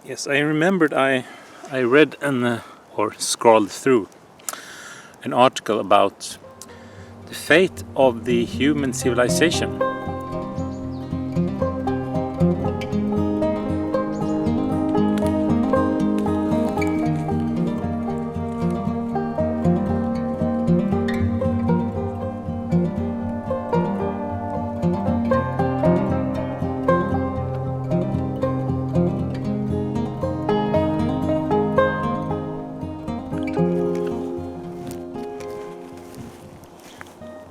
Yes, I remembered I read or scrolled through an article about the fate of the human civilization.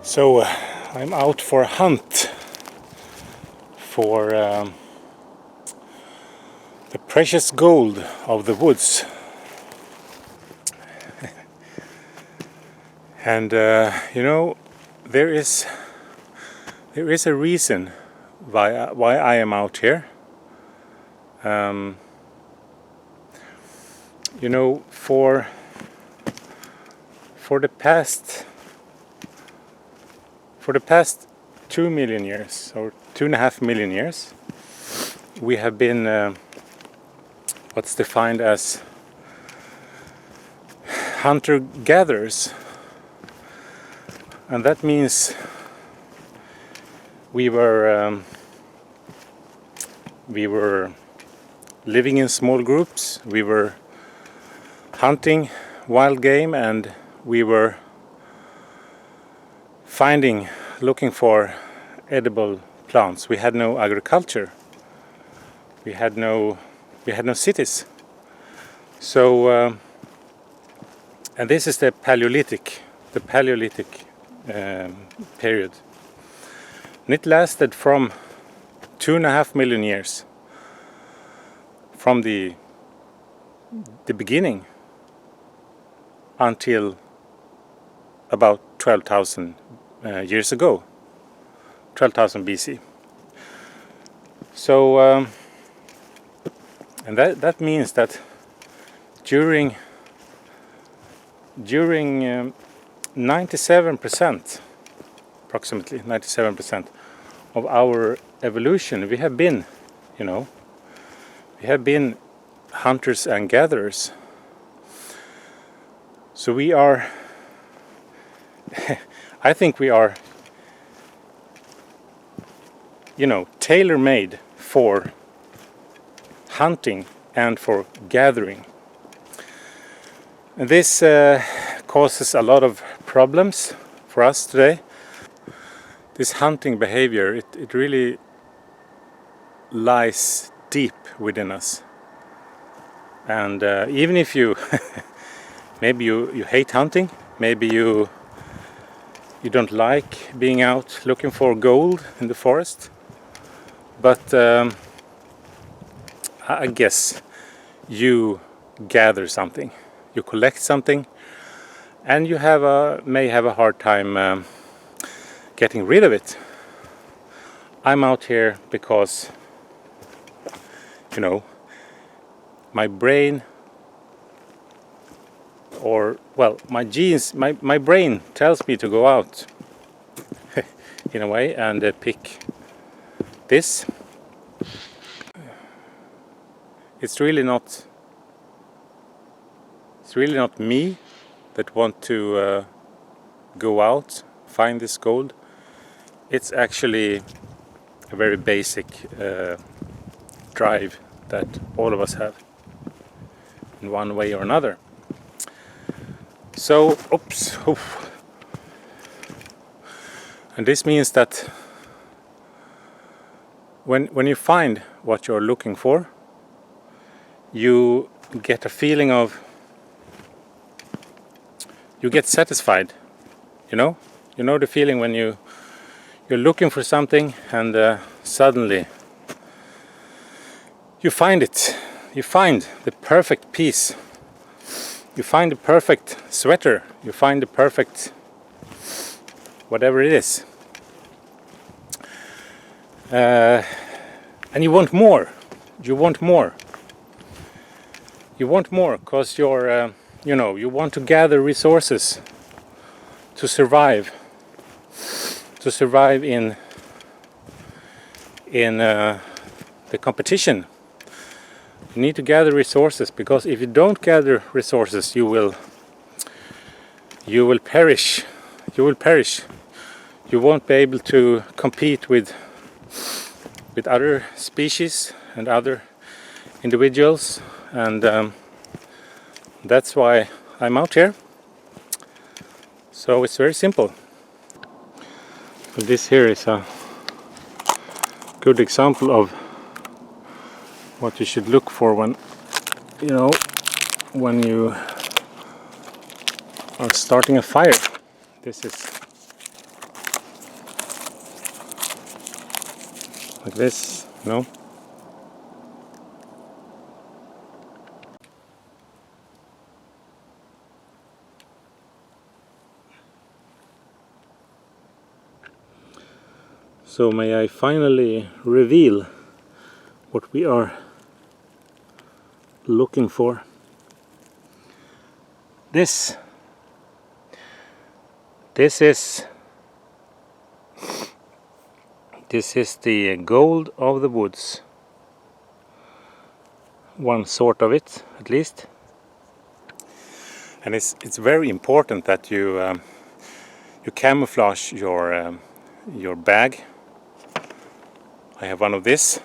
So I'm out for a hunt for the precious gold of the woods, and there is a reason why I am out here. For the past 2 million years or 2.5 million years, we have been what's defined as hunter-gatherers, and that means we were living in small groups. We were hunting wild game, and we were looking for edible plants. We had no agriculture. We had no cities. So, and this is the Paleolithic period. And it lasted from 2.5 million years, from the beginning until about 12,000 years ago, 12,000 BC. So, and that means that during 97%, approximately 97% of our evolution, we have been hunters and gatherers. So we are, I think we are, tailor-made for hunting and for gathering. And this causes a lot of problems for us today. This hunting behavior, it really lies deep within us. And even if you maybe you hate hunting, maybe you don't like being out looking for gold in the forest, but I guess you gather something, you collect something, and you may have a hard time getting rid of it. I'm out here because my brain, or my genes, my brain tells me to go out in a way and pick this. It's really not me that want to go out, find this gold. It's actually a very basic drive that all of us have in one way or another. So, and this means that when you find what you're looking for, you get a feeling of, you get satisfied. You know the feeling when you're looking for something and suddenly you find it. You find the perfect piece. You find the perfect sweater. You find the perfect whatever it is. And you want more. You want more because you're, you want to gather resources to survive in the competition You need to gather resources, because if you don't gather resources, you will perish. You will perish. You won't be able to compete with other species and other individuals, and that's why I'm out here. So it's very simple. But this here is a good example of what you should look for when you are starting a fire. This is like this, So may I finally reveal what we are looking for. This is the gold of the woods. One sort of it, at least. And it's very important that you camouflage your bag. I have one of this.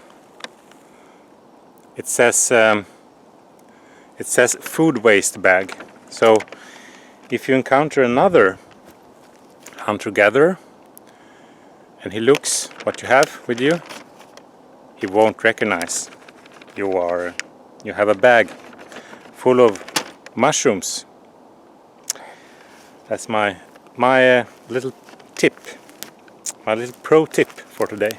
It says food waste bag. So if you encounter another hunter-gatherer and he looks what you have with you, he won't recognize you have a bag full of mushrooms. That's my little tip, my little pro tip for today.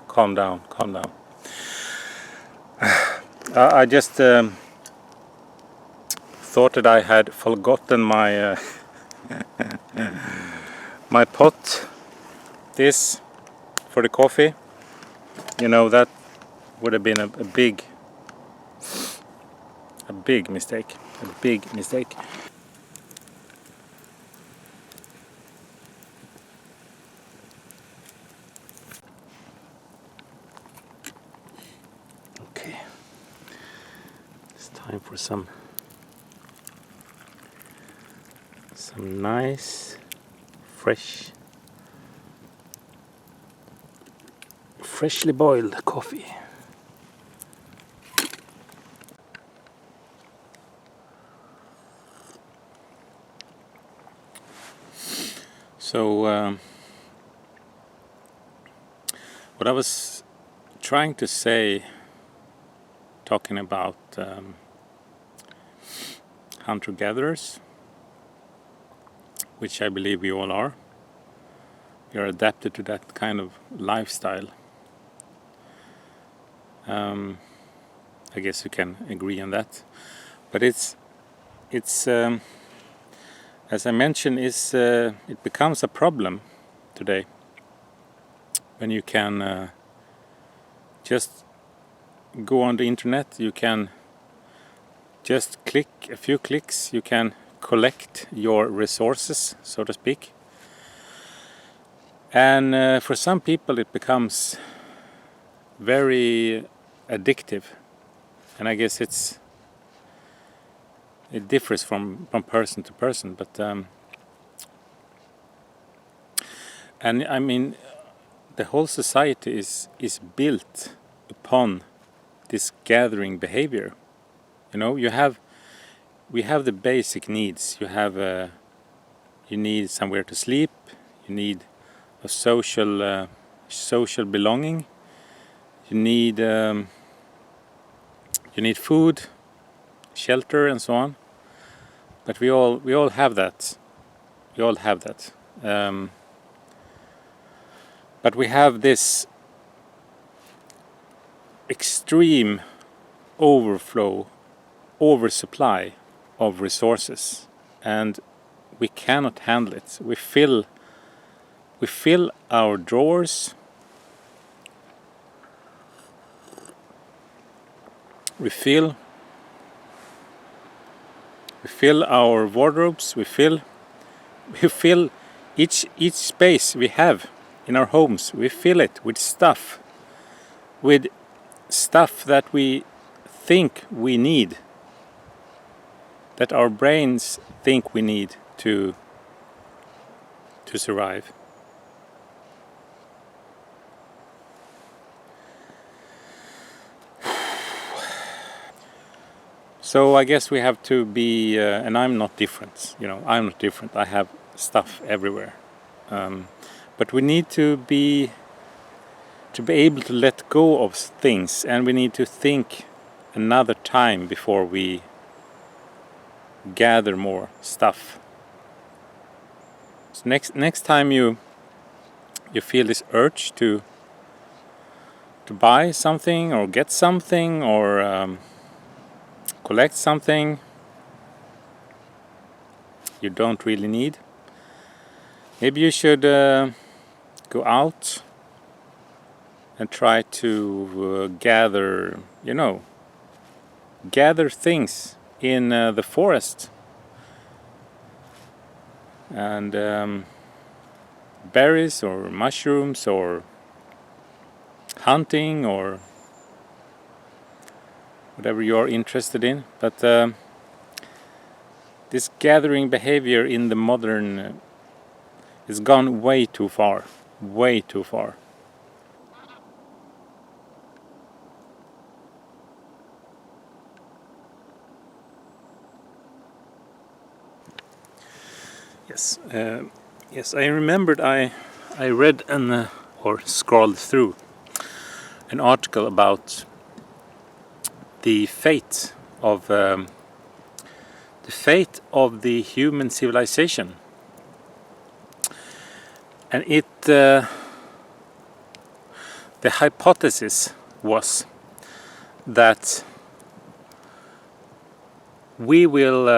Calm down, calm down. I just thought that I had forgotten my my pot. This for the coffee. That would have been a big mistake. A big mistake. Okay. It's time for some nice freshly boiled coffee. So what I was trying to say, talking about hunter-gatherers, which I believe we all are. We are adapted to that kind of lifestyle. I guess you can agree on that. But it's as I mentioned, it becomes a problem today when you can just go on the internet. You can just click a few clicks. You can collect your resources, so to speak. And for some people it becomes very addictive, and I guess it differs from person to person, but and I mean the whole society is built upon this gathering behavior. We have the basic needs. You need somewhere to sleep, you need a social belonging, you need You need food, shelter, and so on. But we all have that. We all have that. But we have this extreme oversupply of resources, and we cannot handle it. We fill our drawers, we fill our wardrobes, we fill each space we have in our homes, we fill it with stuff that we think we need, that our brains think we need to survive. So I guess we have to be, and I'm not different, I'm not different. I have stuff everywhere. But we need to be able to let go of things, and we need to think another time before we gather more stuff. So next time you feel this urge to buy something or get something or collect something you don't really need, maybe you should go out and try to gather things in the forest, and berries or mushrooms or hunting or whatever you're interested in. But this gathering behavior in the modern has gone way too far. Yes, I remembered I read or scrolled through an article about the fate of the human civilization, and the hypothesis was that we will,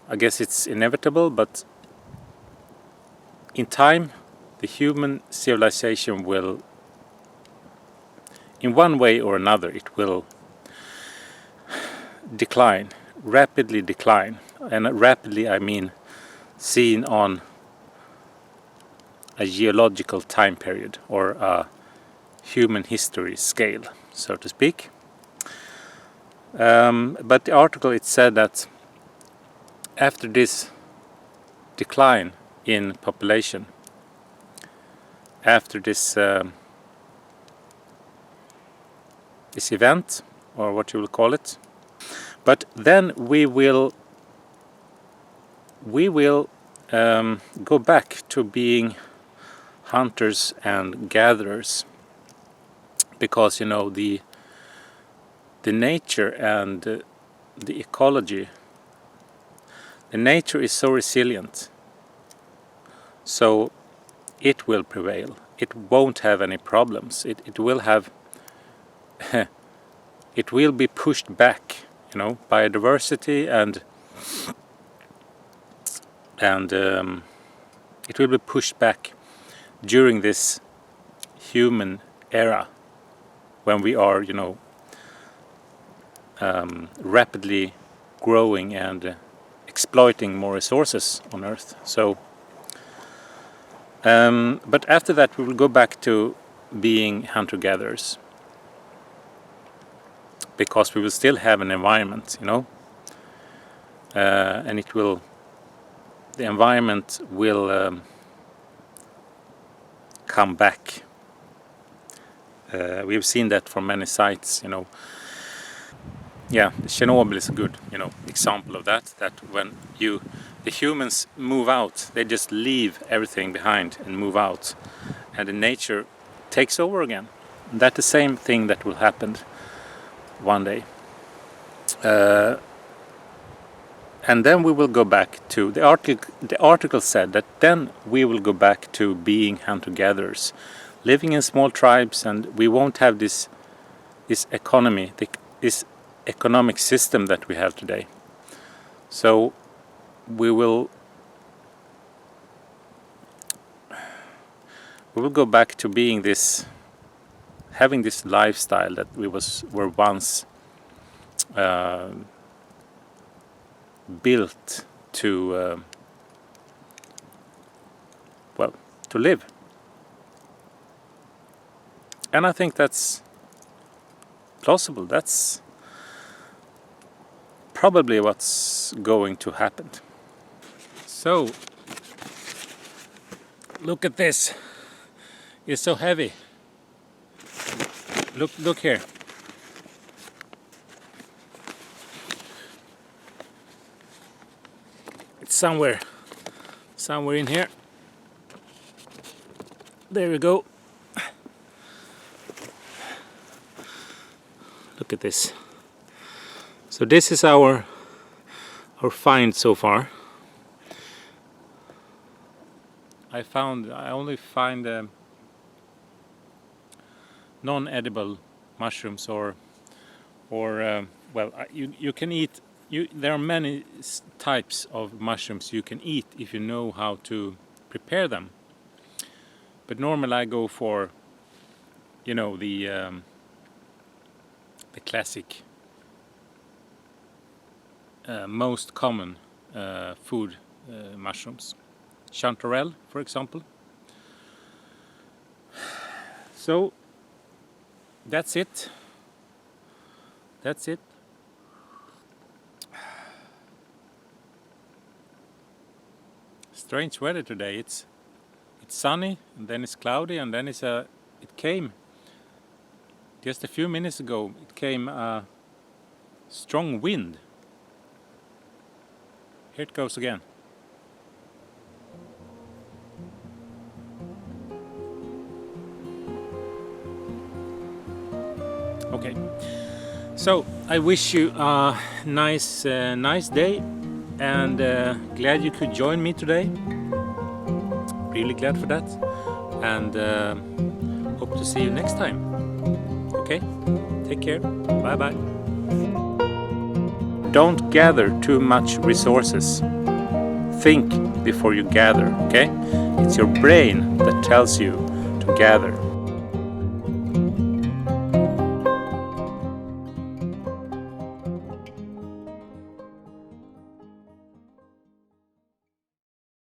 I guess it's inevitable, but in time the human civilization will, in one way or another, it will rapidly decline. And rapidly I mean seen on a geological time period or a human history scale, so to speak. But the article, it said that after this decline in population, after this event, or what you will call it, but then we will go back to being hunters and gatherers, because the nature and the ecology, the nature is so resilient, so it will prevail. It won't have any problems. It will have it will be pushed back, biodiversity and it will be pushed back during this human era when we are rapidly growing and exploiting more resources on Earth. So but after that we will go back to being hunter-gatherers, because we will still have an environment, and the environment will come back. We've seen that from many sites, Yeah, Chernobyl is a good, example of that. That when the humans move out, they just leave everything behind and move out, and the nature takes over again. That's the same thing that will happen one day. And then we will go back to the article said that then we will go back to being hunter-gatherers, living in small tribes, and we won't have this economy, this economic system that we have today. So we will go back to being this, having this lifestyle that we were once built to to live. And I think that's plausible. That's probably what's going to happen. So look at this. It's so heavy. Look here. It's somewhere in here. There we go. Look at this. So this is our find so far. I only find non-edible mushrooms, or well, you can eat. There are many types of mushrooms you can eat if you know how to prepare them. But normally I go for, you know, the classic, most common food mushrooms, chanterelle, for example. So that's it. Strange weather today. It's sunny, and then it's cloudy, and then it came just a few minutes ago. It came a strong wind. Here it goes again. Okay, so I wish you a nice day, and glad you could join me today. Really glad for that, and hope to see you next time. Okay, take care. Bye bye. Don't gather too much resources. Think before you gather. Okay, it's your brain that tells you to gather.